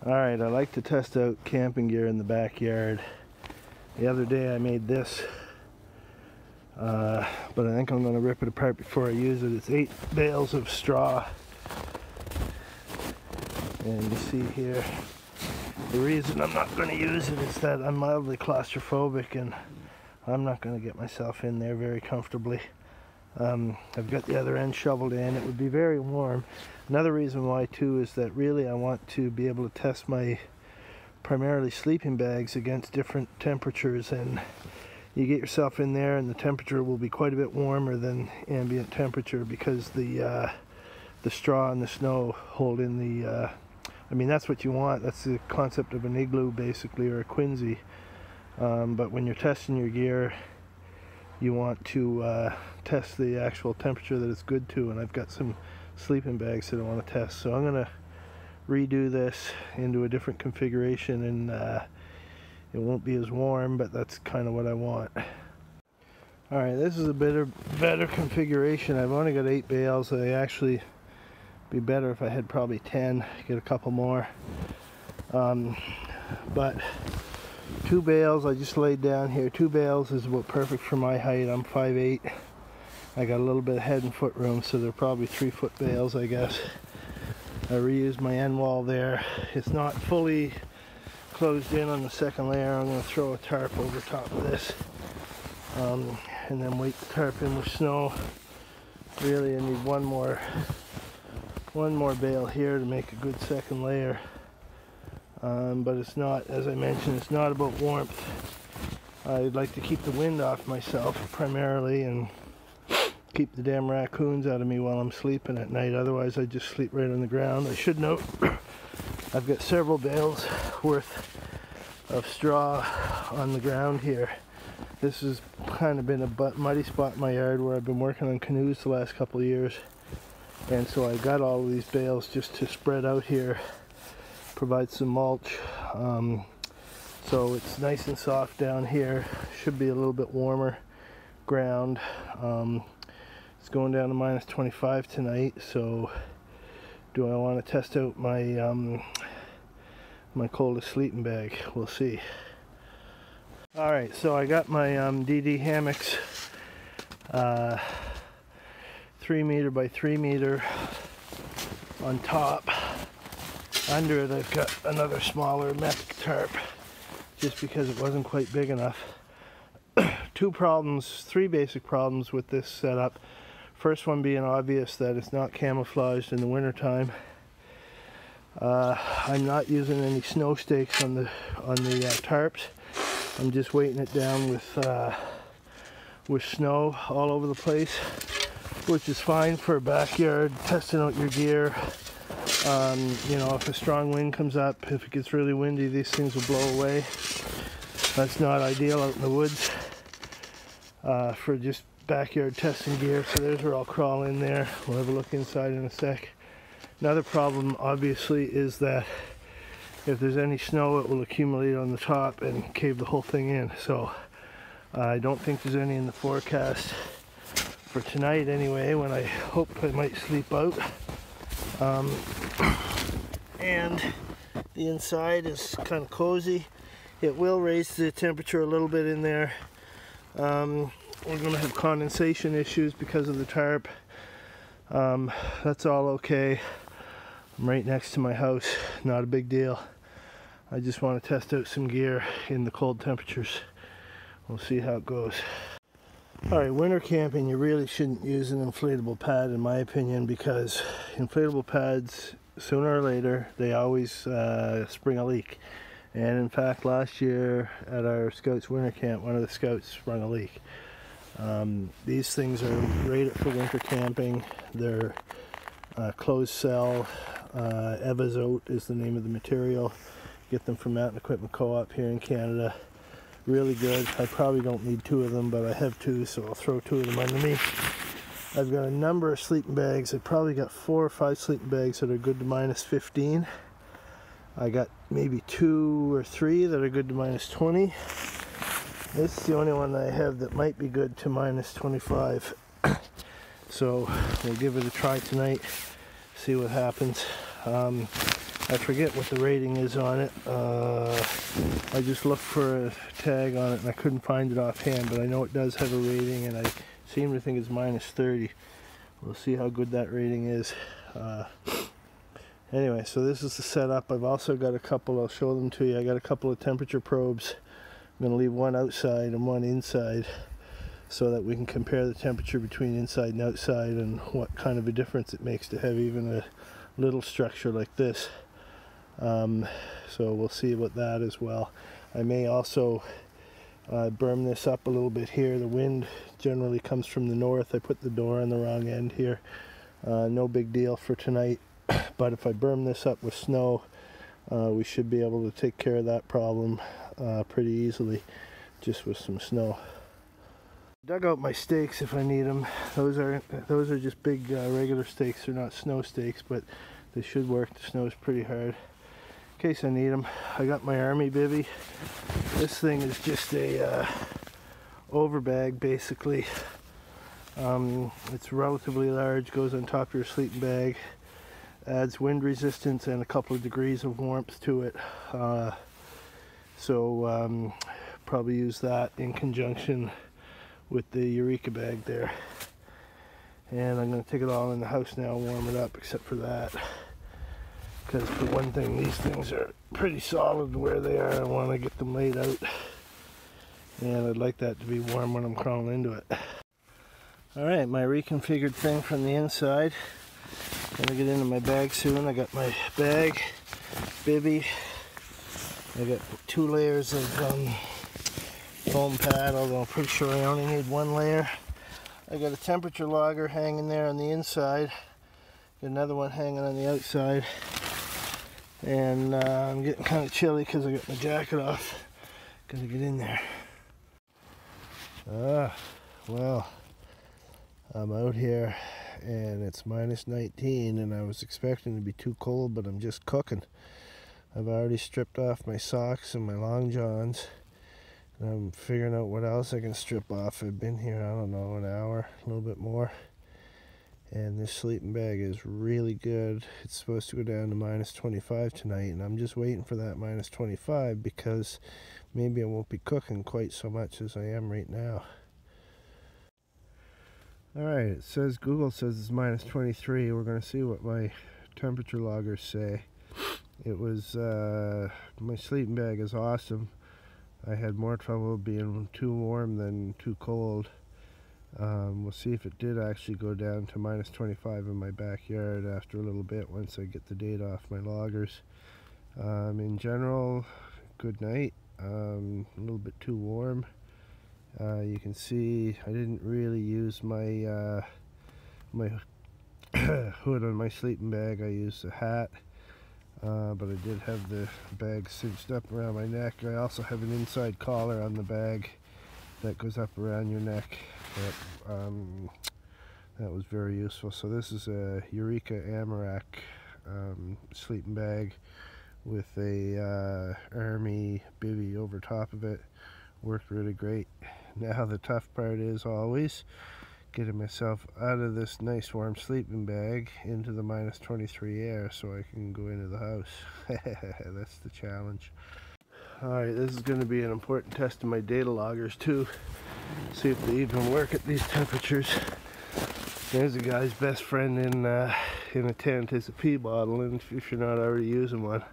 Alright, I like to test out camping gear in the backyard. The other day I made this, but I think I'm going to rip it apart before I use it. It's 8 bales of straw. And you see here, the reason I'm not going to use it is that I'm mildly claustrophobic and I'm not going to get myself in there very comfortably. I've got the other end shoveled in. It would be very warm. Another reason why too is that really I want to be able to test my primarily sleeping bags against different temperatures, and you get yourself in there and the temperature will be quite a bit warmer than ambient temperature because the straw and the snow hold in the I mean, that's what you want. That's the concept of an igloo basically, or a quinzhee. But when you're testing your gear, you want to test the actual temperature that it's good to, and I've got some sleeping bags that I want to test, so I'm going to redo this into a different configuration, and it won't be as warm, but that's kind of what I want. Alright, this is a better configuration. I've only got 8 bales. I actually be better if I had probably 10, get a couple more, but 2 bales I just laid down here. 2 bales is about perfect for my height. I'm 5'8". I got a little bit of head and foot room, so they're probably 3-foot bales, I guess. I reused my end wall there. It's not fully closed in on the second layer. I'm going to throw a tarp over top of this, and then weight the tarp in with snow. Really, I need one more bale here to make a good second layer. But it's not, as I mentioned, it's not about warmth. I'd like to keep the wind off myself primarily, and keep the damn raccoons out of me while I'm sleeping at night. Otherwise I just sleep right on the ground. I should note I've got several bales worth of straw on the ground here. This has kind of been a muddy spot in my yard where I've been working on canoes the last couple of years, and so I got all of these bales just to spread out here, provide some mulch. So it's nice and soft down here. Should be a little bit warmer ground. It's going down to minus 25 tonight, so do I want to test out my my coldest sleeping bag? We'll see. Alright, so I got my DD hammocks, 3 meter by 3 meter on top. Under it I've got another smaller mech tarp, just because it wasn't quite big enough. 3 basic problems with this setup. First one being obvious, that it's not camouflaged in the wintertime. I'm not using any snow stakes on the tarps. I'm just weighting it down with snow all over the place, which is fine for backyard testing out your gear. You know, if a strong wind comes up, if it gets really windy, these things will blow away. That's not ideal out in the woods for just backyard testing gear. So there's where I'll crawl in there. We'll have a look inside in a sec. Another problem obviously is that if there's any snow, it will accumulate on the top and cave the whole thing in. So I don't think there's any in the forecast for tonight anyway, when I hope I might sleep out. And the inside is kind of cozy. It will raise the temperature a little bit in there. We're going to have condensation issues because of the tarp. That's all okay. I'm right next to my house, not a big deal. I just want to test out some gear in the cold temperatures. We'll see how it goes. Alright, winter camping, you really shouldn't use an inflatable pad in my opinion, because inflatable pads, sooner or later, they always spring a leak. And in fact, last year at our Scouts winter camp, one of the Scouts sprung a leak. These things are great for winter camping. They're closed cell. Evazote is the name of the material. Get them from Mountain Equipment Co-op here in Canada. Really good. I probably don't need 2 of them, but I have 2, so I'll throw 2 of them underneath. I've got a number of sleeping bags. I've probably got 4 or 5 sleeping bags that are good to minus 15. I got maybe 2 or 3 that are good to minus 20. This is the only one I have that might be good to minus 25. So we'll give it a try tonight, see what happens. I forget what the rating is on it. I just looked for a tag on it and I couldn't find it offhand, but I know it does have a rating, and I seem to think it's -30. We'll see how good that rating is. Anyway, so this is the setup. I've also got a couple, I'll show them to you. I got a couple of temperature probes. I'm going to leave one outside and one inside so that we can compare the temperature between inside and outside and what kind of a difference it makes to have even a little structure like this. So we'll see about that as well. I may also berm this up a little bit here. The wind generally comes from the north. I put the door on the wrong end here. No big deal for tonight, but if I berm this up with snow, we should be able to take care of that problem pretty easily just with some snow. Dug out my stakes if I need them. Those are just big regular stakes. They're not snow stakes, but they should work. The snow is pretty hard. In case I need them, I got my army bivvy. This thing is just a overbag basically. It's relatively large, goes on top of your sleeping bag, adds wind resistance and a couple of degrees of warmth to it. Probably use that in conjunction with the Eureka bag there. And I'm going to take it all in the house now and warm it up, except for that. Because for one thing, these things are pretty solid where they are. I want to get them laid out. And I'd like that to be warm when I'm crawling into it. Alright, my reconfigured thing from the inside. I'm going to get into my bag soon. I got my bag, bivvy. I got 2 layers of foam pad, although I'm pretty sure I only need 1 layer. I got a temperature logger hanging there on the inside. Got another one hanging on the outside. And I'm getting kind of chilly because I got my jacket off. Gotta get in there. Well, I'm out here and it's -19, and I was expecting to be too cold, but I'm just cooking. I've already stripped off my socks and my long johns. I'm figuring out what else I can strip off. I've been here, I don't know, an hour, a little bit more. And this sleeping bag is really good. It's supposed to go down to -25 tonight, and I'm just waiting for that -25 because maybe I won't be cooking quite so much as I am right now. Alright, Google says it's -23. We're going to see what my temperature loggers say. It was, my sleeping bag is awesome. I had more trouble being too warm than too cold. We'll see if it did actually go down to -25 in my backyard after a little bit once I get the data off my loggers. In general, good night. A little bit too warm. You can see I didn't really use my my hood on my sleeping bag. I used a hat, but I did have the bag cinched up around my neck. I also have an inside collar on the bag that goes up around your neck. That was very useful. So this is a Eureka Amarok sleeping bag with a army bivvy over top of it. Worked really great. Now the tough part is always getting myself out of this nice warm sleeping bag into the -23 air so I can go into the house. That's the challenge. Alright, this is going to be an important test of my data loggers too. See if they even work at these temperatures. There's a guy's best friend in a tent is a pee bottle, and if you're not already using one,